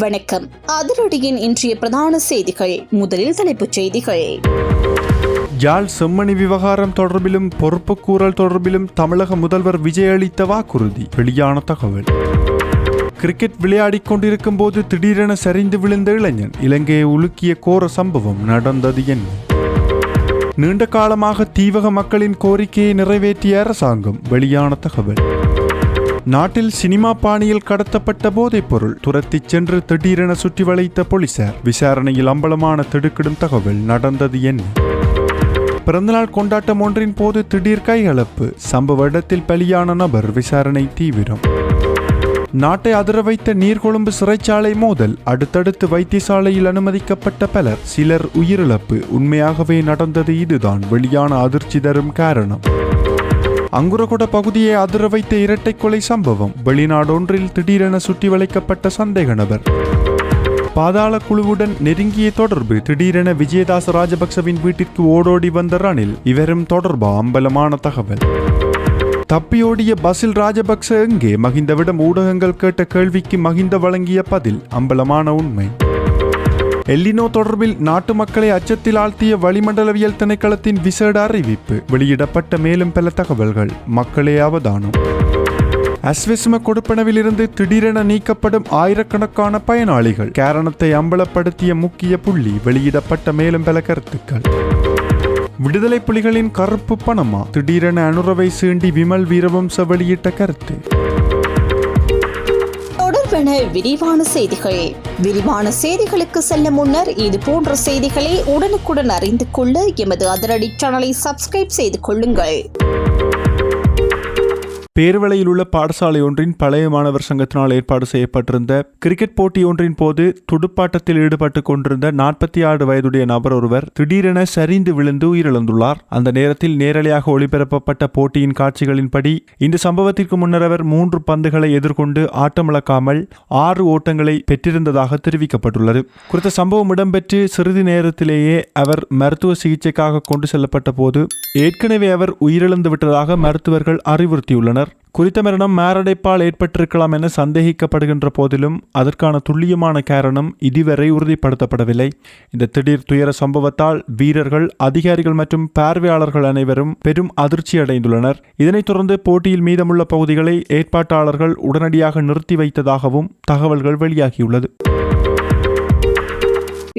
வணக்கம். அதிரடியின் இன்றைய பிரதான செய்திகள். முதலில் தலைப்புச் செய்திகள். யாழ் செம்மணி விவகாரம் தொடர்பிலும் பொறுப்புக்கூறல் தொடர்பிலும் தமிழக முதல்வர் விஜய் அளித்த வாக்குறுதி. வெளியான தகவல். கிரிக்கெட் விளையாடிக் கொண்டிருக்கும் போது திடீரென சரிந்து விழுந்த இளைஞன் இலங்கையை உலுக்கிய கோர சம்பவம் நடந்தது என்ன? நீண்ட காலமாக தீவக மக்களின் கோரிக்கையை நிறைவேற்றிய அரசாங்கம். வெளியான தகவல். நாட்டில் சினிமா பாணியில் கடத்தப்பட்ட போதைப் பொருள் துரத்திச் சென்று திடீரென சுற்றி வளைத்த போலீசார். விசாரணையில் அம்பலமான திடுக்கிடும் தகவல். நடந்தது என்ன? பிறந்தநாள் கொண்டாட்டம் ஒன்றின் போது திடீர் கைகலப்பு. சம்பவ இடத்தில் பலியான நபர். விசாரணை தீவிரம். நாட்டை அதிர வைத்த நீர்கொழும்பு சிறைச்சாலை மோதல். அடுத்தடுத்து வைத்தியசாலையில் அனுமதிக்கப்பட்ட பலர். சிலர் உயிரிழப்பு. உண்மையாகவே நடந்தது இதுதான். வெளியான அதிர்ச்சி தரும் காரணம். அங்குரகொட பகுதியை அதிர வைத்த இரட்டை கொலை சம்பவம். வெளிநாடொன்றில் திடீரென சுற்றி வளைக்கப்பட்ட சந்தேக நபர். பாதாள குழுவுடன் நெருங்கிய தொடர்பு. திடீரென விஜயதாச ராஜபக்சவின் வீட்டிற்கு ஓடோடி வந்த ரணில். இவரும் தொடர்பா? அம்பலமான தகவல். தப்பியோடிய பசில் ராஜபக்ச எங்கே? மகிந்தவிடம் ஊடகங்கள் கேட்ட கேள்விக்கு மகிந்த வழங்கிய பதில். அம்பலமான உண்மை. எல்லினோ தொடர்பில் நாட்டு மக்களை அச்சத்தில் ஆழ்த்திய வளிமண்டலவியல் திணைக்களத்தின் விசேட அறிவிப்பு. வெளியிடப்பட்ட மேலும் பல தகவல்கள். மக்களே அவதானம். அஸ்வெசும கொடுப்பனவிலிருந்து திடீரென நீக்கப்படும் ஆயிரக்கணக்கான பயனாளிகள். காரணத்தை அம்பலப்படுத்திய முக்கிய புள்ளி. வெளியிடப்பட்ட மேலும் பல கருத்துக்கள். விடுதலை புலிகளின் கருப்பு பணமா? திடீரென அனுரவை சீண்டி விமல் வீரவம்ச வெளியிட்ட கருத்து. விரிவான செய்திகள். விரிவான செய்திகளுக்கு செல்ல முன்னர் இது போன்ற செய்திகளை உடனுக்குடன் அறிந்து கொள்ள எமது அதிரடி சேனலை சப்ஸ்கிரைப் செய்து கொள்ளுங்கள். பேர்வளையில் உள்ள பாடசாலை ஒன்றின் பழைய மாணவர் சங்கத்தினால் ஏற்பாடு செய்யப்பட்டிருந்த கிரிக்கெட் போட்டி ஒன்றின் போது துடுப்பாட்டத்தில் ஈடுபட்டு கொண்டிருந்த 46 வயதுடைய நபர் ஒருவர் திடீரென சரிந்து விழுந்து உயிரிழந்துள்ளார். அந்த நேரத்தில் நேரலையாக ஒளிபரப்பப்பட்ட போட்டியின் காட்சிகளின்படி இந்த சம்பவத்திற்கு முன்னர் அவர் 3 பந்துகளை எதிர்கொண்டு ஆட்டமிழக்காமல் 6 ஓட்டங்களை பெற்றிருந்ததாக தெரிவிக்கப்பட்டுள்ளது. குறித்த சம்பவம் இடம்பெற்று சிறிது நேரத்திலேயே அவர் மருத்துவ சிகிச்சைக்காக கொண்டு செல்லப்பட்ட போது ஏற்கனவே அவர் உயிரிழந்து விட்டதாக மருத்துவர்கள் அறிவுறுத்தியுள்ளனர். குறித்த மரணம் மாரடைப்பால் ஏற்பட்டிருக்கலாம் என சந்தேகிக்கப்படுகின்ற போதிலும் அதற்கான துல்லியமான காரணம் இதுவரை உறுதிப்படுத்தப்படவில்லை. இந்த திடீர் துயர சம்பவத்தால் வீரர்கள், அதிகாரிகள் மற்றும் பார்வையாளர்கள் அனைவரும் பெரும் அதிர்ச்சி அடைந்துள்ளனர். இதனைத் தொடர்ந்து போட்டியில் மீதமுள்ள பகுதிகளை ஏற்பாட்டாளர்கள் உடனடியாக நிறுத்தி வைத்ததாகவும் தகவல்கள் வெளியாகியுள்ளது.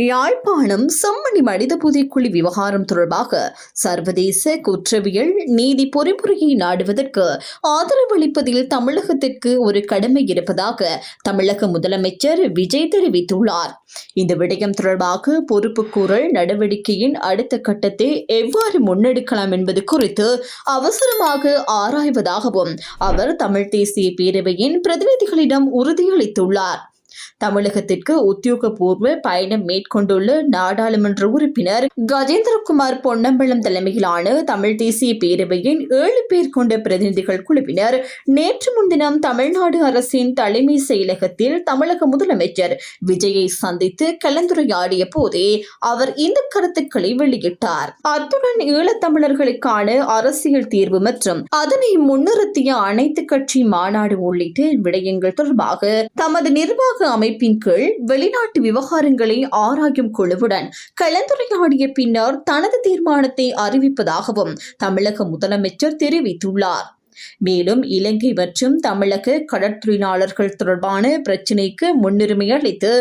யாழ்ப்பாணம் செம்மணி மனித புதைக்குழி விவகாரம் தொடர்பாக சர்வதேச குற்றவியல் நீதி பொறிமுறையை நாடுவதற்கு ஆதரவு அளிப்பதில் தமிழகத்திற்கு ஒரு கடமை இருப்பதாக தமிழக முதலமைச்சர் விஜய் தெரிவித்துள்ளார். இந்த விடயம் தொடர்பாக பொறுப்புக்கூறல் நடவடிக்கையின் அடுத்த கட்டத்தை எவ்வாறு முன்னெடுக்கலாம் என்பது குறித்து அவசரமாக ஆராய்வதாகவும் அவர் தமிழ் தேசிய பேரவையின் பிரதிநிதிகளிடம் உறுதியளித்துள்ளார். தமிழகத்திற்கு உத்தியோகபூர்வ பயணம் மேற்கொண்டுள்ள நாடாளுமன்ற உறுப்பினர் கஜேந்திரகுமார் பொன்னம்பலம் தலைமையிலான தமிழ் தேசிய பேரவையின் 7 பேர் கொண்ட பிரதிநிதிகள் குழுவினர் நேற்று முன்தினம் தமிழ்நாடு அரசின் தலைமை செயலகத்தில் தமிழக முதலமைச்சர் விஜயை சந்தித்து கலந்துரையாடிய போதே அவர் இந்த கருத்துக்களை வெளியிட்டார். அத்துடன் ஈழத்தமிழர்களுக்கான அரசியல் தீர்வு மற்றும் அதனை முன்னிறுத்திய அனைத்து கட்சி மாநாடு உள்ளிட்ட விடயங்கள் தொடர்பாக தமது நிர்வாக அமைப்பின் கீழ் வெளிநாட்டு விவகாரங்களை ஆராயும் குழுவுடன் கலந்துரையாடிய பின்னர் தனது தீர்மானத்தை அறிவிப்பதாகவும் தமிழக முதலமைச்சர் தெரிவித்துள்ளார். மேலும் இலங்கை மற்றும் தமிழக கடற்தொழிலாளர்கள் தொடர்பான பிரச்சினைக்கு முன்னுரிமை அளித்து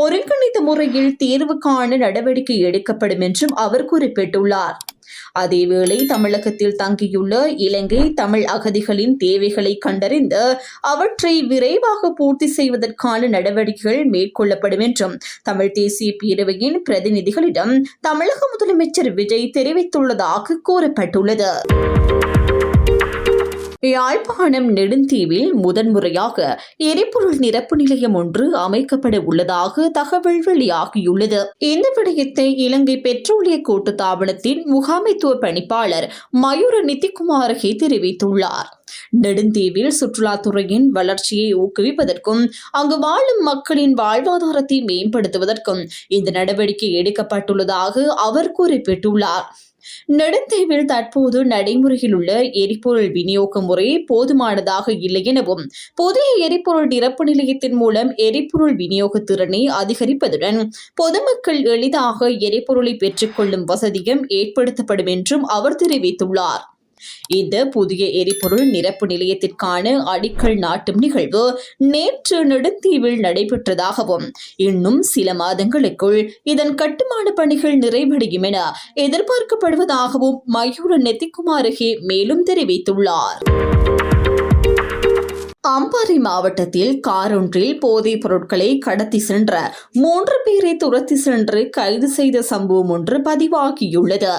ஒருங்கிணைந்த முறையில் தீர்வு காண நடவடிக்கை எடுக்கப்படும் என்றும் அவர் குறிப்பிட்டுள்ளார். அதேவேளை தமிழகத்தில் தங்கியுள்ள இலங்கை தமிழ் அகதிகளின் தேவைகளை கண்டறிந்து அவற்றை விரைவாக பூர்த்தி செய்வதற்கான நடவடிக்கைகள் மேற்கொள்ளப்படும் என்றும் தமிழ் தேசிய பேரவையின் பிரதிநிதிகளிடம் தமிழக முதலமைச்சர் விஜய் தெரிவித்துள்ளதாக கூறப்பட்டுள்ளது. யாழ்ப்பாணம் நெடுந்தீவில் முதன்முறையாக எரிபொருள் நிரப்பு நிலையம் ஒன்று அமைக்கப்பட உள்ளதாக தகவல் வெளியாகியுள்ளது. இந்த விடயத்தை இலங்கை பெட்ரோலிய கூட்டுத்தாபனத்தின் முகாமைத்துவ பணிப்பாளர் மயூர நிதிக்குமாரகே தெரிவித்துள்ளார். நெடுந்தீவில் சுற்றுலாத்துறையின் வளர்ச்சியை ஊக்குவிப்பதற்கும் அங்கு வாழும் மக்களின் வாழ்வாதாரத்தை மேம்படுத்துவதற்கும் இந்த நடவடிக்கை எடுக்கப்பட்டுள்ளதாக அவர் குறிப்பிட்டுள்ளார். நெடுந்தீவில் தற்போது நடைமுறையில் உள்ள எரிபொருள் விநியோக முறை போதுமானதாக இல்லை எனவும் புதிய எரிபொருள் நிரப்பு நிலையத்தின் மூலம் எரிபொருள் விநியோக திறனை அதிகரிப்பதுடன் பொதுமக்கள் எளிதாக எரிபொருளை பெற்றுக்கொள்ளும் வசதியும் ஏற்படுத்தப்படும் என்றும் அவர் தெரிவித்துள்ளார். இந்த புதிய எரிபொருள் நிரப்பு நிலையத்திற்கான அடிக்கல் நாட்டும் நிகழ்வு நேற்று நெடுந்தீவில் நடைபெற்றதாகவும் இன்னும் சில மாதங்களுக்குள் இதன் கட்டுமான பணிகள் நிறைவடையும் என எதிர்பார்க்கப்படுவதாகவும் மயூர நெத்திக்குமாரகே மேலும் தெரிவித்துள்ளார். அம்பாறை மாவட்டத்தில் கார் ஒன்றில் போதைப் பொருட்களை கடத்தி சென்ற 3 பேரை துரத்தி சென்று கைது செய்த சம்பவம் ஒன்று பதிவாகியுள்ளது.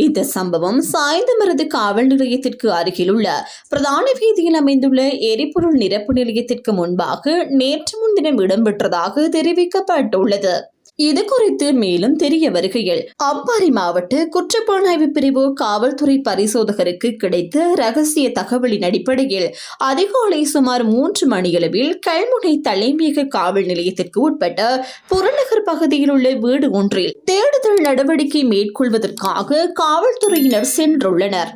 இந்த சம்பவம் சாய்ந்தமருது காவல் நிலையத்திற்கு அருகிலுள்ள பிரதான வீதியில் அமைந்துள்ள எரிபொருள் நிரப்பு நிலையத்திற்கு முன்பாக நேற்று முன்தினம் இடம்பெற்றதாக தெரிவிக்கப்பட்டுள்ளது. இது குறித்து மேலும் தெரிய வருகையில் அம்பாறை மாவட்ட குற்றப்புலனாய்வு பிரிவு காவல்துறை பரிசோதகருக்கு கிடைத்த ரகசிய தகவலின் அடிப்படையில் அதிகாலை சுமார் 3 மணியளவில் கல்முனை தலைமையக காவல் நிலையத்திற்கு உட்பட்ட புறநகர் பகுதியில் உள்ள வீடு ஒன்றில் தேடுதல் நடவடிக்கை மேற்கொள்வதற்காக காவல்துறையினர் சென்றுள்ளனர்.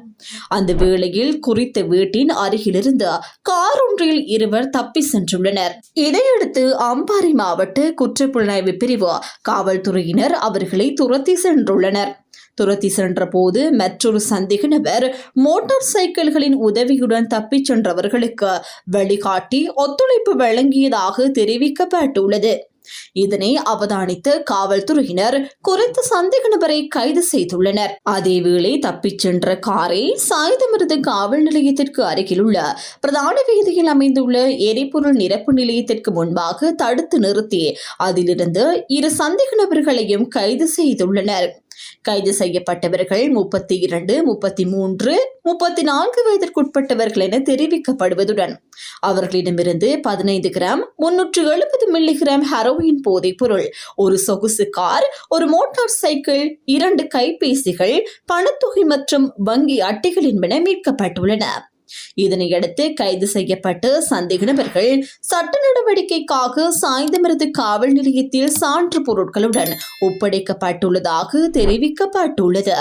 அந்த வேளையில் குறித்த வீட்டின் அருகிலிருந்து கார் ஒன்றில் இருவர் தப்பி சென்றுள்ளனர். இதையடுத்து அம்பாறை மாவட்ட குற்றப்புலனாய்வு பிரிவு காவல்துறையினர் அவர்களை துரத்தி சென்றுள்ளனர். துரத்தி சென்ற போது மற்றொரு சந்தேக நபர் மோட்டார் சைக்கிள்களின் உதவியுடன் தப்பிச் சென்றவர்களுக்கு வழிகாட்டி ஒத்துழைப்பு வழங்கியதாக தெரிவிக்கப்பட்டுள்ளது. இதனை அவதானித்த காவல்துறையினர் குறித்த சந்தேக நபரை கைது செய்துள்ளனர். அதேவேளை தப்பிச் சென்ற காரை சாய்ந்தமருது காவல் நிலையத்திற்கு அருகிலுள்ள பிரதான வீதியில் அமைந்துள்ள எரிபொருள் நிரப்பு நிலையத்திற்கு முன்பாக தடுத்து நிறுத்தி அதிலிருந்து 2 சந்தேக நபர்களையும் கைது செய்துள்ளனர். கைது செய்யப்பட்டவர்கள் 32, 33, 34 வயதிற்குட்பட்டவர்கள் என தெரிவிக்கப்படுவதுடன் அவர்களிடமிருந்து 15 கிராம் 370 மில்லிகிராம் ஹெரோயின் போதைப் பொருள், ஒரு சொகுசு கார், ஒரு மோட்டார் சைக்கிள், 2 கைபேசிகள், பணத்தொகை மற்றும் வங்கி அட்டைகள் என்பன மீட்கப்பட்டுள்ளன. இதனையடுத்து கைது செய்யப்பட்ட சந்தேக நபர்கள் சட்ட நடவடிக்கைக்காக சாய்ந்தமருது காவல் நிலையத்தில் சான்று பொருட்களுடன் ஒப்படைக்கப்பட்டுள்ளதாக தெரிவிக்கப்பட்டுள்ளது.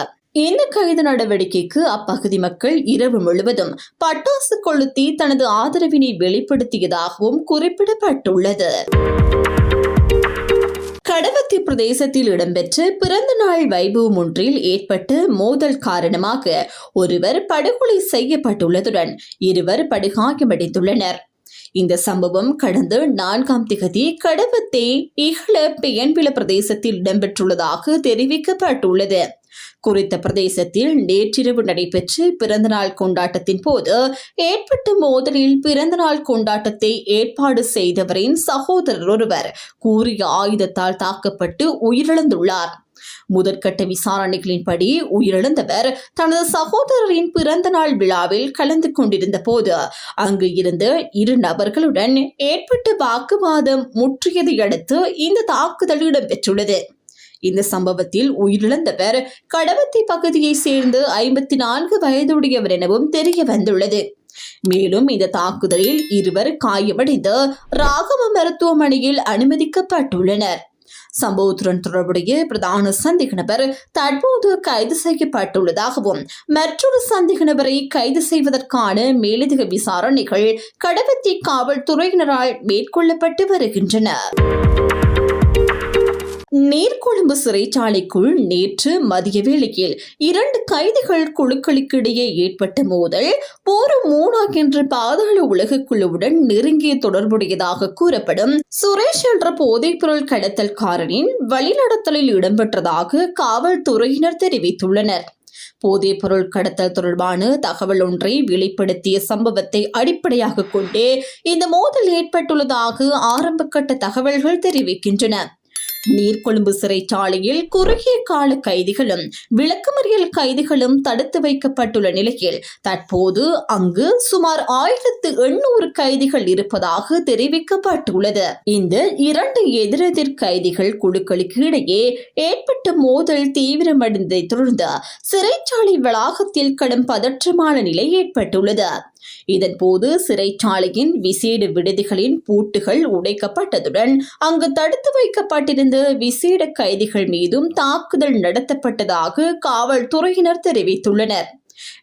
இந்த கைது நடவடிக்கைக்கு அப்பகுதி மக்கள் இரவு முழுவதும் பட்டாசு கொளுத்தி தனது ஆதரவினை வெளிப்படுத்தியதாகவும் குறிப்பிடப்பட்டுள்ளது. கடவத்தி பிரதேசத்தில் இடம்பெற்ற பிறந்த நாள் வைபவம் ஒன்றில் ஏற்பட்ட மோதல் காரணமாக ஒருவர் படுகொலை செய்யப்பட்டுள்ளதுடன் 2 படுகாயமடைந்துள்ளனர். இந்த சம்பவம் கடந்த 4ஆம் திகதி கடவத்தை இகழ பெயன்வில பிரதேசத்தில் இடம்பெற்றுள்ளதாக தெரிவிக்கப்பட்டுள்ளது. குறித்த பிரதேசத்தில் நேற்றிரவு நடைபெற்ற பிறந்தநாள் கொண்டாட்டத்தின் போது ஏற்பட்ட மோதலில் பிறந்தநாள் கொண்டாட்டத்தை ஏற்பாடு செய்தவரின் சகோதரர் ஒருவர் கூறிய ஆயுதத்தால் தாக்கப்பட்டு உயிரிழந்துள்ளார். முதற்கட்ட விசாரணைகளின்படி உயிரிழந்தவர் தனது சகோதரரின் பிறந்த நாள் விழாவில் கலந்து கொண்டிருந்த போது அங்கு இருந்த 2 நபர்களுடன் ஏற்பட்ட வாக்குவாதம் முற்றியதை அடுத்து இந்த தாக்குதல் இடம்பெற்றுள்ளது. இந்த சம்பவத்தில் உயிரிழந்தவர் கடவத்தி பகுதியை சேர்ந்து 54 வயதுடையவர் எனவும் தெரிய வந்துள்ளது. மேலும் இந்த தாக்குதலில் 2 காயமடைந்து ராகவ மருத்துவமனையில் அனுமதிக்கப்பட்டுள்ளனர். சம்பவத்துடன் தொடர்புடைய பிரதான சந்தேக நபர் தற்போது கைது செய்யப்பட்டுள்ளதாகவும் மற்றொரு சந்தேக நபரை கைது செய்வதற்கான மேலதிக விசாரணைகள் கடவத்தி காவல்துறையினரால் மேற்கொள்ளப்பட்டு வருகின்றன. நீர்கொழும்பு சிறைச்சாலைக்குள் நேற்று மதிய வேளையில் 2 கைதிகள் குழுக்களுக்கிடையே ஏற்பட்ட மோதல் போரு மூனா என்ற பாதாள உலக குழுவுடன் நெருங்கிய தொடர்புடையதாக கூறப்படும் சுரேஷ் என்ற போதைப்பொருள் கடத்தல்காரனின் வழிநடத்தலில் இடம்பெற்றதாக காவல்துறையினர் தெரிவித்துள்ளனர். போதைப் பொருள் கடத்தல் தொடர்பான தகவல் ஒன்றை வெளிப்படுத்திய சம்பவத்தை அடிப்படையாக கொண்டே இந்த மோதல் ஏற்பட்டுள்ளதாக ஆரம்பகட்ட தகவல்கள் தெரிவிக்கின்றன. நீர்கொழும்பு சிறைச்சாலையில் குறுகிய கால கைதிகளும் விளக்கமறியல் கைதிகளும் தடுத்து வைக்கப்பட்டுள்ள நிலையில் தற்போது அங்கு சுமார் 1800 கைதிகள் இருப்பதாக தெரிவிக்கப்பட்டுள்ளது. இந்த 2 எதிரெதிர் கைதிகள் குழுக்களுக்கு இடையே ஏற்பட்ட மோதல் தீவிரமடைந்ததை தொடர்ந்து சிறைச்சாலை வளாகத்தில் கடும் பதற்றமான நிலை ஏற்பட்டுள்ளது. இதன்போது சிறைச்சாலையின் விசேட விடுதிகளின் பூட்டுகள் உடைக்கப்பட்டதுடன் அங்கு தடுத்து வைக்கப்பட்டிருந்த விசேட கைதிகள் மீதும் தாக்குதல் நடத்தப்பட்டதாக காவல்துறையினர் தெரிவித்துள்ளனர்.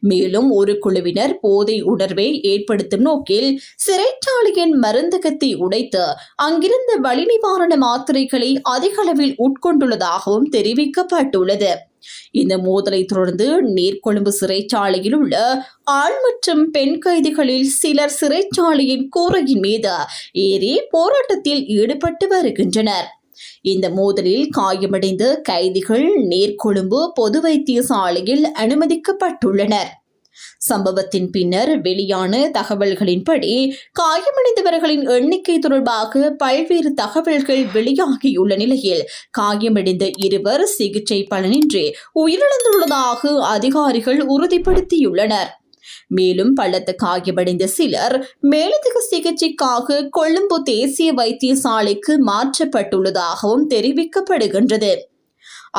மேலும் ஒரு குழுவினர் போதை உணர்வை ஏற்படுத்தும் நோக்கில் சிறைச்சாலையின் மருந்தகத்தை உடைத்து அங்கிருந்த வலி நிவாரண மாத்திரைகளை அதிக அளவில் உட்கொண்டுள்ளதாகவும் தெரிவிக்கப்பட்டுள்ளது. இந்த மோதலை தொடர்ந்து நீர்கொழும்பு சிறைச்சாலையில் உள்ள ஆண் மற்றும் பெண் கைதிகளில் சிலர் சிறைச்சாலையின் கூரையின் மீது ஏறி போராட்டத்தில் ஈடுபட்டு வருகின்றனர். இந்த மோதலில் காயமடைந்த கைதிகள் நீர்கொழும்பு பொது வைத்தியசாலையில் அனுமதிக்கப்பட்டுள்ளனர். சம்பவத்தின் பின்னர் வெளியான தகவல்களின்படி காயமடைந்தவர்களின் எண்ணிக்கை தொடர்பாக பல்வேறு தகவல்கள் வெளியாகியுள்ள நிலையில் காயமடைந்த இருவர் சிகிச்சை பலனின்றி உயிரிழந்துள்ளதாக அதிகாரிகள் உறுதிப்படுத்தியுள்ளனர். மேலும் பலத்த காயமடைந்த சிலர் மேலதிக சிகிச்சைக்காக கொழும்பு தேசிய வைத்தியசாலைக்கு மாற்றப்பட்டுள்ளதாகவும் தெரிவிக்கப்படுகின்றது.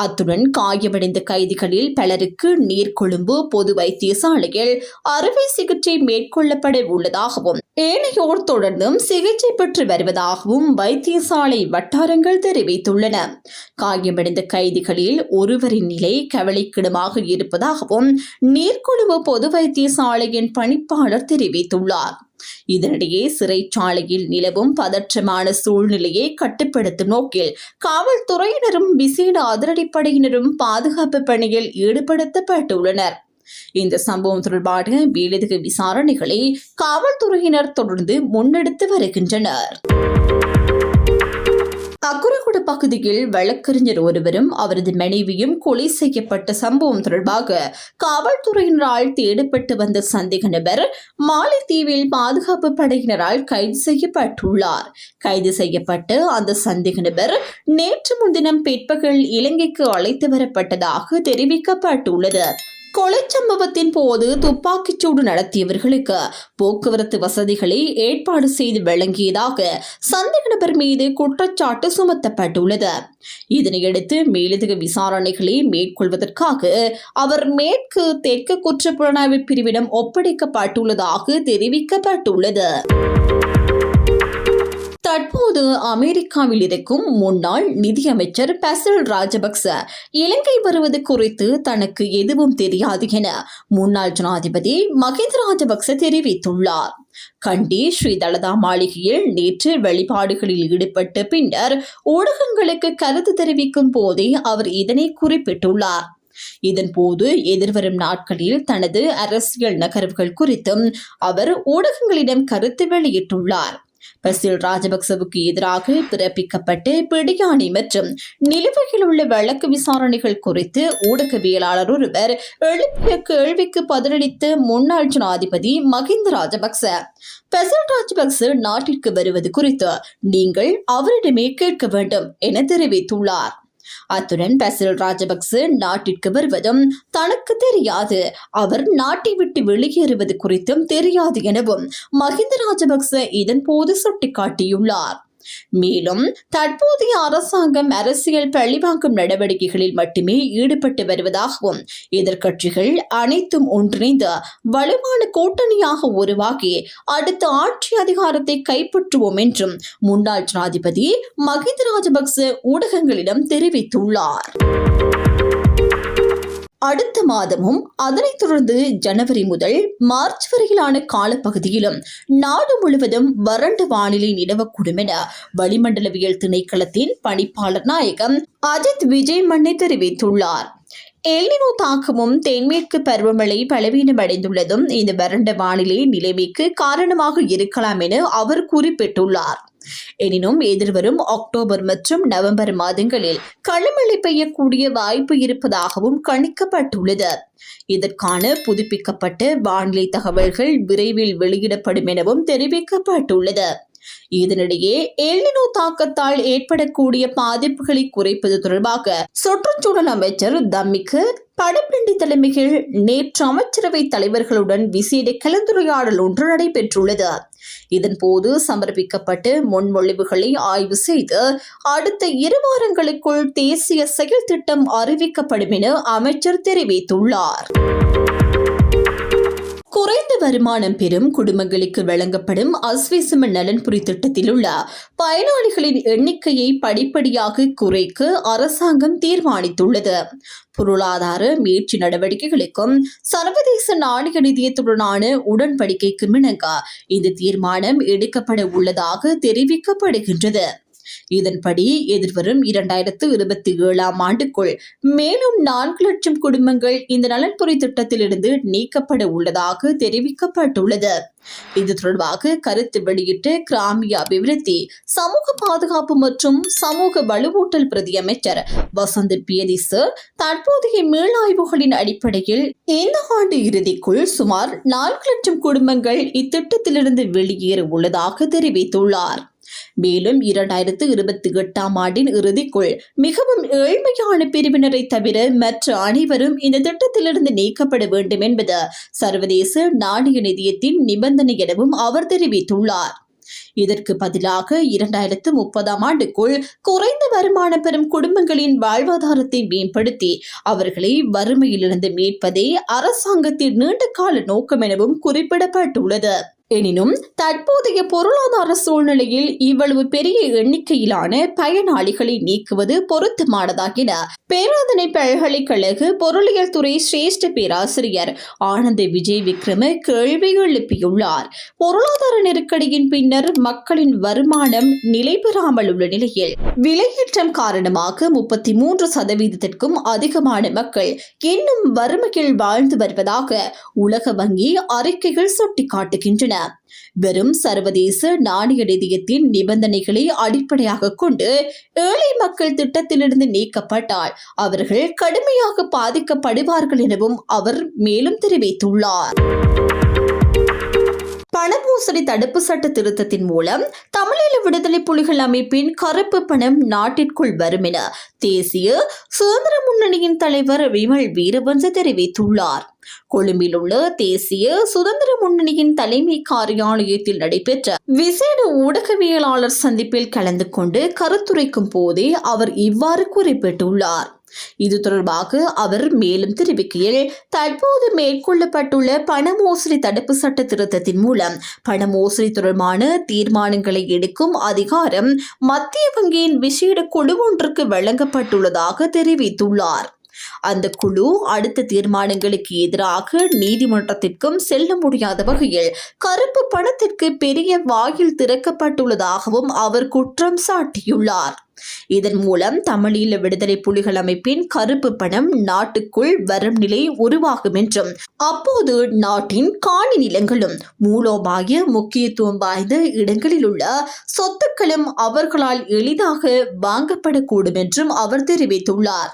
அத்துடன் காயமடைந்த கைதிகளில் பலருக்கு நீர்கொழும்பு பொது வைத்தியசாலையில் அறுவை சிகிச்சை மேற்கொள்ளப்பட உள்ளதாகவும் ஏனையோர் தொடர்ந்தும் சிகிச்சை பெற்று வருவதாகவும் வைத்தியசாலை வட்டாரங்கள் தெரிவித்துள்ளன. காயமடைந்த கைதிகளில் ஒருவரின் நிலை கவலைக்கிடமாக இருப்பதாகவும் நீர்கொழும்பு பொது வைத்தியசாலையின் பணிப்பாளர் தெரிவித்துள்ளார். இதனிடையே சிறைச்சாலையில் நிலவும் பதற்றமான சூழ்நிலையை கட்டுப்படுத்தும் நோக்கில் காவல்துறையினரும் விசேட அதிரடிப்படையினரும் பாதுகாப்பு பணியில் ஈடுபடுத்தப்பட்டுள்ளனர். இந்த சம்பவம் தொடர்பான மேலதிக விசாரணைகளை காவல்துறையினர் தொடர்ந்து முன்னெடுத்து வருகின்றனர். அக்குரகுட பகுதியில் வழக்கறிஞர் ஒருவரும் அவரது மனைவியும் கொலை செய்யப்பட்ட சம்பவம் தொடர்பாக காவல்துறையினரால் தேடப்பட்டு வந்த சந்தேக நபர் மாலைத்தீவில் பாதுகாப்பு படையினரால் கைது செய்யப்பட்டுள்ளார். கைது செய்யப்பட்ட அந்த சந்தேக நபர் நேற்று முன்தினம் பிற்பகல் இலங்கைக்கு அழைத்து வரப்பட்டதாக தெரிவிக்கப்பட்டுள்ளது. கொலை சம்பவத்தின் போது துப்பாக்கிச்சூடு நடத்தியவர்களுக்கு போக்குவரத்து வசதிகளை ஏற்பாடு செய்து வழங்கியதாக சந்தேக நபர் மீது குற்றச்சாட்டு சுமத்தப்பட்டுள்ளது. இதனையடுத்து மேலதிக விசாரணைகளை மேற்கொள்வதற்காக அவர் மேற்கு தெற்கு குற்றப்புலனாய்வு பிரிவிடம் ஒப்படைக்கப்பட்டுள்ளதாக தெரிவிக்கப்பட்டுள்ளது. தற்போது அமெரிக்காவில் இருக்கும் முன்னாள் நிதியமைச்சர் பசில் ராஜபக்ச இலங்கை வருவது குறித்து தனக்கு எதுவும் தெரியாது என முன்னாள் ஜனாதிபதி மஹிந்த ராஜபக்ச தெரிவித்துள்ளார். கண்டி ஸ்ரீ தலதா மாளிகையில் நேற்று வழிபாடுகளில் ஈடுபட்ட பின்னர் ஊடகங்களுக்கு கருத்து தெரிவிக்கும் போதே அவர் இதனை குறிப்பிட்டுள்ளார். இதன்போது எதிர்வரும் நாட்களில் தனது அரசியல் நகர்வுகள் குறித்தும் அவர் ஊடகங்களிடம் கருத்து வெளியிட்டுள்ளார். பசில் ராஜபக்சவுக்கு எதிராக பிறப்பிக்கப்பட்ட பிடியாணை மற்றும் நிலுவையில் உள்ள வழக்கு விசாரணைகள் குறித்து ஊடகவியலாளர் ஒருவர் எழுப்பிய கேள்விக்கு பதிலளித்த முன்னாள் ஜனாதிபதி மஹிந்த ராஜபக்ச, பசில் ராஜபக்ச நாட்டிற்கு வருவது குறித்து நீங்கள் அவரிடமே கேட்க வேண்டும் என தெரிவித்துள்ளார். அத்துடன் பசில் ராஜபக்ச நாட்டிற்கு வருவதும் தனக்கு தெரியாது, அவர் நாட்டை விட்டு வெளியேறுவது குறித்தும் தெரியாது எனவும் மஹிந்த ராஜபக்ச இதன்போது சுட்டிக்காட்டியுள்ளார். மேலும் தற்போதைய அரசாங்கம் அரசியல் பழிவாங்கும் நடவடிக்கைகளில் மட்டுமே ஈடுபட்டு வருவதாகவும் எதிர்க்கட்சிகள் அனைத்தும் ஒன்றிணைந்து வலுவான கூட்டணியாக உருவாக்கி அடுத்த ஆட்சி அதிகாரத்தை கைப்பற்றுவோம் என்றும் முன்னாள் ஜனாதிபதி மஹிந்த ராஜபக்ச ஊடகங்களிடம் தெரிவித்துள்ளார். அடுத்த மாதமும் அதனைத் தொடர்ந்து ஜனவரி முதல் மார்ச் வரையிலான காலப்பகுதியிலும் நாடு முழுவதும் வறண்ட வானிலை நிலவக்கூடும் என வளிமண்டலவியல் திணைக்களத்தின் பணிப்பாளர் நாயகம் அஜித் விஜய் மன்னி தெரிவித்துள்ளார். எல்னினோ தாக்கமும் தென்மேற்கு பருவமழை பலவீனமடைந்துள்ளதும் இந்த வறண்ட வானிலை நிலைமைக்கு காரணமாக இருக்கலாம் என அவர் குறிப்பிட்டுள்ளார். எனினும் எதிர்வரும் அக்டோபர் மற்றும் நவம்பர் மாதங்களில் கனமழை பெய்யக்கூடிய வாய்ப்பு இருப்பதாகவும் கணிக்கப்பட்டுள்ளது. இதற்கான புதுப்பிக்கப்பட்ட வானிலை தகவல்கள் விரைவில் வெளியிடப்படும் எனவும் தெரிவிக்கப்பட்டுள்ளது. இதனிடையே எல்னினோ தாக்கத்தால் ஏற்படக்கூடிய பாதிப்புகளை குறைப்பது தொடர்பாக சுற்றுச்சூழல் அமைச்சர் தம்மிக்கு படப்பிண்டி தலைமையில் நேற்று அமைச்சரவை தலைவர்களுடன் விசேட கலந்துரையாடல் ஒன்று நடைபெற்றுள்ளது. இதன்போது சமர்ப்பிக்கப்பட்ட முன்மொழிவுகளை ஆய்வு செய்து அடுத்த 2 வாரங்களுக்குள் தேசிய செயல் திட்டம் அறிவிக்கப்படும் என அமைச்சர் தெரிவித்துள்ளார். குறைந்த வருமானம் பெறும் குடும்பங்களுக்கு வழங்கப்படும் அஸ்விசம நலன்புரி திட்டத்தில் உள்ள பயனாளிகளின் எண்ணிக்கையை படிப்படியாக குறைக்க அரசாங்கம் தீர்மானித்துள்ளது. பொருளாதார மீட்சி நடவடிக்கைகளுக்கும் சர்வதேச நாணய நிதியத்துடனான உடன்படிக்கைக்கு இணங்க இந்த தீர்மானம் எடுக்கப்பட உள்ளதாக தெரிவிக்கப்படுகின்றது. இதன்படி எதிர்வரும் 2027 ஆண்டுக்குள் மேலும் 4 லட்சம் குடும்பங்கள் இந்த நலன்புரி திட்டத்திலிருந்து நீக்கப்பட உள்ளதாக தெரிவிக்கப்பட்டுள்ளது. இது தொடர்பாக கருத்து வெளியிட்ட கிராமிய அபிவிருத்தி, சமூக பாதுகாப்பு மற்றும் சமூக வலுவூட்டல் பிரதி அமைச்சர் வசந்த் பியதிஸ், தற்போதைய மீளாய்வுகளின் அடிப்படையில் இந்த ஆண்டு இறுதிக்குள் சுமார் 4 லட்சம் குடும்பங்கள் இத்திட்டத்திலிருந்து வெளியேற உள்ளதாக தெரிவித்துள்ளார். மேலும் 2028 ஆண்டின் இறுதிக்குள் மிகவும் ஏழ்மையான பிரிவினரை தவிர மற்ற அனைவரும் இந்த திட்டத்திலிருந்து நீக்கப்பட வேண்டும் என்பது சர்வதேச நாணய நிதியத்தின் நிபந்தனை எனவும் அவர் தெரிவித்துள்ளார். இதற்கு பதிலாக 2030 ஆண்டுக்குள் குறைந்த வருமானம் பெறும் குடும்பங்களின் வாழ்வாதாரத்தை மேம்படுத்தி அவர்களை வறுமையிலிருந்து மீட்பதே அரசாங்கத்தின் நீண்டகால நோக்கம் எனவும் குறிப்பிடப்பட்டுள்ளது. எனினும் தற்போதைய பொருளாதார சூழ்நிலையில் இவ்வளவு பெரிய எண்ணிக்கையிலான பயனாளிகளை நீக்குவது பொருத்தமானதா என பேராதனை பல்கலைக்கழக பொருளியல் துறை சிரேஷ்ட பேராசிரியர் ஆனந்த விஜய் விக்ரம கேள்வி எழுப்பியுள்ளார். பொருளாதார நெருக்கடியின் பின்னர் மக்களின் வருமானம் நிலை பெறாமல் உள்ள நிலையில் விலையேற்றம் காரணமாக 33% அதிகமான மக்கள் இன்னும் வறுமையில் வாழ்ந்து வருவதாக உலக வங்கி அறிக்கைகள் சுட்டிக்காட்டுகின்றன. வெறும் சர்வதேச நாணய நிதியத்தின் நிபந்தனைகளை அடிப்படையாக கொண்டு ஏழை மக்கள் திட்டத்திலிருந்து நீக்கப்பட்டால் அவர்கள் கடுமையாக பாதிக்கப்படுவார்கள் எனவும் அவர் மேலும் தெரிவித்துள்ளார். பணமோசடி தடுப்பு சட்ட திருத்தத்தின் மூலம் தமிழீழ விடுதலை புலிகள் அமைப்பின் கருப்பு பணம் நாட்டிற்குள் வரும் என தேசிய சுதந்திர முன்னணியின் தலைவர் விமல் வீரவன்ச தெரிவித்துள்ளார். கொழும்பில் உள்ள தேசிய சுதந்திர முன்னணியின் தலைமை காரியாலயத்தில் நடைபெற்ற விசேட ஊடகவியலாளர் சந்திப்பில் கலந்து கொண்டு கருத்துரைக்கும் போதே அவர் இவ்வாறு குறிப்பிட்டுள்ளார். இது தொடர்பாக அவர் மேலும் தெரிவிக்கையில், தற்போது மேற்கொள்ளப்பட்டுள்ள பண மோசடி தடுப்பு சட்ட திருத்தத்தின் மூலம் பண மோசடி தொடர்பான தீர்மானங்களை எடுக்கும் அதிகாரம் மத்திய வங்கியின் விசேட குழு ஒன்றுக்கு வழங்கப்பட்டுள்ளதாக தெரிவித்துள்ளார். அந்த குழு அடுத்த தீர்மானங்களுக்கு எதிராக நீதிமன்றத்திற்கும் செல்ல முடியாத வகையில் கருப்பு பணத்திற்கு பெரிய வாயில் திறக்கப்பட்டுள்ளதாகவும் அவர் குற்றம் சாட்டியுள்ளார். இதன் மூலம் தமிழீழ விடுதலை புலிகள் அமைப்பின் கருப்பு பணம் நாட்டுக்குள் வரும் நிலை உருவாகும் என்றும் அப்போது நாட்டின் காணி நிலங்களும் மூலோபாய முக்கியத்துவம் வாய்ந்த இடங்களில் உள்ள சொத்துக்களும் அவர்களால் எளிதாக வாங்கப்படக்கூடும் என்றும் அவர் தெரிவித்துள்ளார்.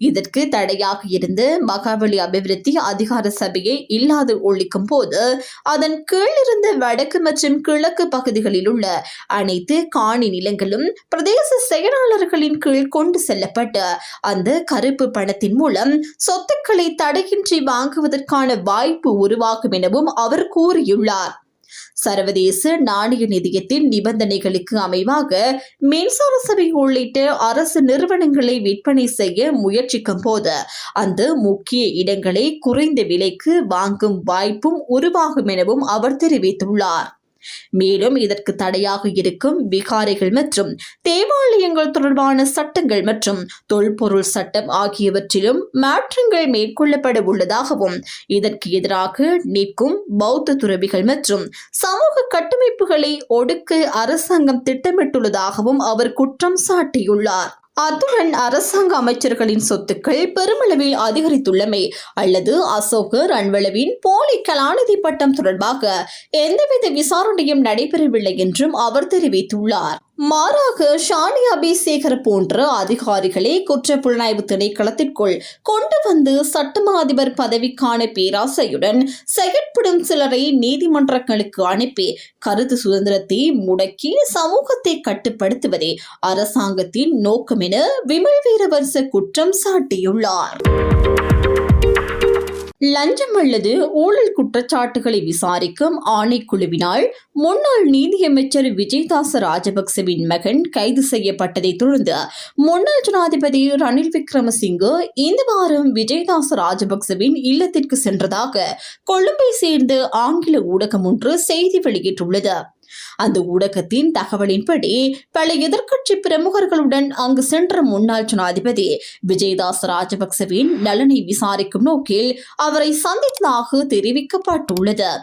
இதற்கு தடையாக இருந்து மகாவலி அபிவிருத்தி அதிகார சபையை இல்லாது ஒழிக்கும் போது அதன் கீழ் இருந்த வடக்கு மற்றும் கிழக்கு பகுதிகளில் உள்ள அனைத்து காணி நிலங்களும் பிரதேச செயலாளர்களின் கீழ் கொண்டு செல்லப்பட்டு அந்த கருப்பு பணத்தின் மூலம் சொத்துக்களை தடையின்றி வாங்குவதற்கான வாய்ப்பு உருவாகும் எனவும் அவர் கூறியுள்ளார். சர்வதேச நாணய நிதியத்தின் நிபந்தனைகளுக்கு அமைவாக மின்சார சபை உள்ளிட்ட அரசு நிறுவனங்களை விற்பனை செய்ய முயற்சிக்கும் போது அந்த முக்கிய இடங்களை குறைந்த விலைக்கு வாங்கும் வாய்ப்பும் உருவாகும் எனவும் அவர் தெரிவித்துள்ளார். மேலும் இதற்கு தடையாக இருக்கும் விகாரைகள் மற்றும் தேவாலயங்கள் தொடர்பான சட்டங்கள் மற்றும் தொல்பொருள் சட்டம் ஆகியவற்றிலும் மாற்றங்கள் மேற்கொள்ளப்பட உள்ளதாகவும் இதற்கு எதிராக நிற்கும் பௌத்த துறவிகள் மற்றும் சமூக கட்டமைப்புகளை ஒடுக்க அரசாங்கம் திட்டமிட்டுள்ளதாகவும் அவர் குற்றம் சாட்டியுள்ளார். அத்துடன் அரசாங்க அமைச்சர்களின் சொத்துக்கள் பெருமளவில் அதிகரித்துள்ளமை அல்லது அசோக ரன்வளவின் போலி கலாநிதி பட்டம் தொடர்பாக எந்தவித விசாரணையும் நடைபெறவில்லை என்றும் அவர் தெரிவித்துள்ளார். மாறாக ஷானி அபிஷேகர் போன்ற அதிகாரிகளை குற்றப்புலனாய்வு திணைக்களத்திற்குள் கொண்டு வந்து சட்டமா அதிபர் பதவிக்கான பேராசையுடன் செயற்படும் சிலரை நீதிமன்றங்களுக்கு அனுப்பி கருத்து சுதந்திரத்தை முடக்கி சமூகத்தை கட்டுப்படுத்துவதே அரசாங்கத்தின் நோக்கம் என விமல் வீரவன்ச குற்றம் சாட்டியுள்ளார். லஞ்சம் அல்லது ஊழல் குற்றச்சாட்டுகளை விசாரிக்கும் ஆணைக்குழுவினால் முன்னாள் நீதியமைச்சர் விஜயதாச ராஜபக்சவின் மகன் கைது செய்யப்பட்டதை தொடர்ந்து முன்னாள் ஜனாதிபதி ரணில் விக்ரமசிங்கே இந்த வாரம் விஜயதாச ராஜபக்சவின் இல்லத்திற்கு சென்றதாக கொழும்பை சேர்ந்த ஆங்கில ஊடகம் ஒன்று செய்தி வெளியிட்டுள்ளது. அந்த ஊடகத்தின் தகவலின்படி பல எதிர்க்கட்சி பிரமுகர்களுடன் அங்கு சென்ற முன்னாள் ஜனாதிபதி விஜயதாச ராஜபக்சவின் நலனை விசாரிக்கும் நோக்கில் அவரை சந்தித்ததாக தெரிவிக்கப்பட்டுள்ளது.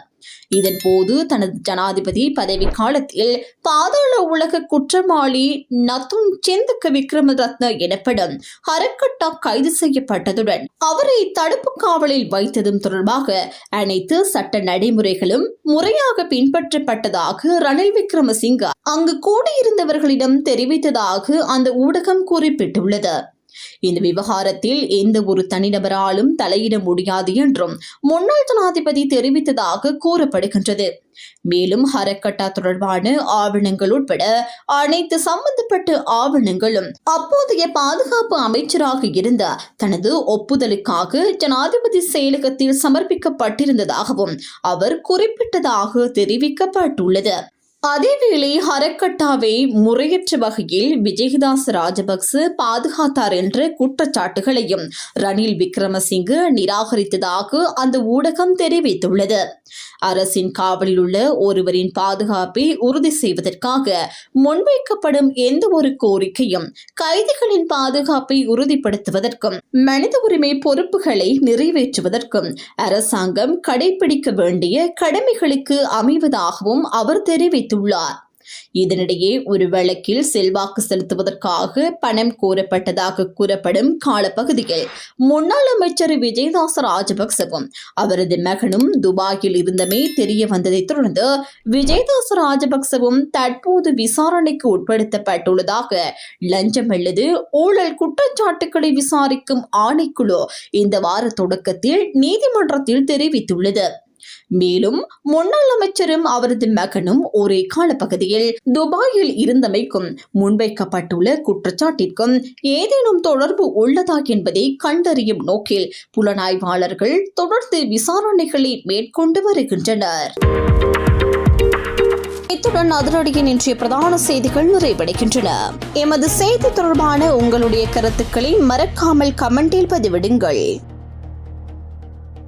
இதன்போது தனது ஜனாதிபதி பதவி காலத்தில் பாதாள உலக குற்றவாளி நத்துன் செந்துக்க விக்ரமரத்ன எனப்படும் ஹரக்கட்டா கைது செய்யப்பட்டதுடன் அவரை தடுப்பு காவலில் வைத்ததும் தொடர்பாக அனைத்து சட்ட நடைமுறைகளும் முறையாக பின்பற்றப்பட்டதாக ரணில் விக்ரமசிங்க அங்கு கூடியிருந்தவர்களிடம் தெரிவித்ததாக அந்த ஊடகம் குறிப்பிட்டுள்ளது. இந்த விவகாரத்தில் எந்த ஒரு தனிநபராலும் தலையிட முடியாது என்றும் முன்னாள் ஜனாதிபதி தெரிவித்ததாக கூறப்படுகின்றது. மேலும் ஹரக்கட்டா தொடர்பான ஆவணங்கள் உட்பட அனைத்து சம்பந்தப்பட்ட ஆவணங்களும் அப்போதைய பாதுகாப்பு அமைச்சராக இருந்த தனது ஒப்புதலுக்காக ஜனாதிபதி செயலகத்தில் சமர்ப்பிக்கப்பட்டிருந்ததாகவும் அவர் குறிப்பிட்டதாக தெரிவிக்கப்பட்டுள்ளது. அதேவேளை ஹரக்கட்டாவை முறையற்ற வகையில் விஜயதாச ராஜபக்ச பாதுகாத்தார் என்ற குற்றச்சாட்டுகளையும் ரணில் விக்ரமசிங்கே நிராகரித்ததாக அந்த ஊடகம் தெரிவித்துள்ளது. அரசின் காவலில் உள்ள ஒருவரின் பாதுகாப்பை உறுதி செய்வதற்காக முன்வைக்கப்படும் எந்த ஒரு கோரிக்கையும் கைதிகளின் பாதுகாப்பை உறுதிப்படுத்துவதற்கும் மனித உரிமை பொறுப்புகளை நிறைவேற்றுவதற்கும் அரசாங்கம் கடைபிடிக்க வேண்டிய கடமைகளுக்கு அமைவதாகவும் அவர் தெரிவித்தார். இதனிடையே ஒரு வழக்கில் செல்வாக்கு செலுத்துவதற்காக பணம் கோரப்பட்டதாக கூறப்படும் காலப்பகுதியில் முன்னாள் அமைச்சர் விஜயதாச ராஜபக்சவும் அவரது மகனும் துபாயில் இருந்தமே தெரிய வந்ததை தொடர்ந்து விஜயதாச ராஜபக்சவும் தற்போது விசாரணைக்கு உட்படுத்தப்பட்டுள்ளதாக லஞ்சம் அல்லது ஊழல் குற்றச்சாட்டுகளை விசாரிக்கும் ஆணைக்குழு இந்த வார தொடக்கத்தில் நீதிமன்றத்தில் தெரிவித்துள்ளது. மேலும் முன்னாள் அமைச்சரும் அவரது மகனும் ஒரே காலப்பகுதியில் துபாயில் இருந்தமைக்கும் முன்வைக்கப்பட்டுள்ள குற்றச்சாட்டிற்கும் ஏதேனும் தொடர்பு உள்ளதா என்பதை கண்டறியும் நோக்கில் புலனாய்வாளர்கள் தொடர்ந்து விசாரணைகளை மேற்கொண்டு வருகின்றனர். இத்துடன் அதிரடியின் இன்றைய பிரதான செய்திகள் நிறைவடைகின்றன. எமது செய்தி தொடர்பான உங்களுடைய கருத்துக்களை மறக்காமல் கமெண்டில் பதிவிடுங்கள்.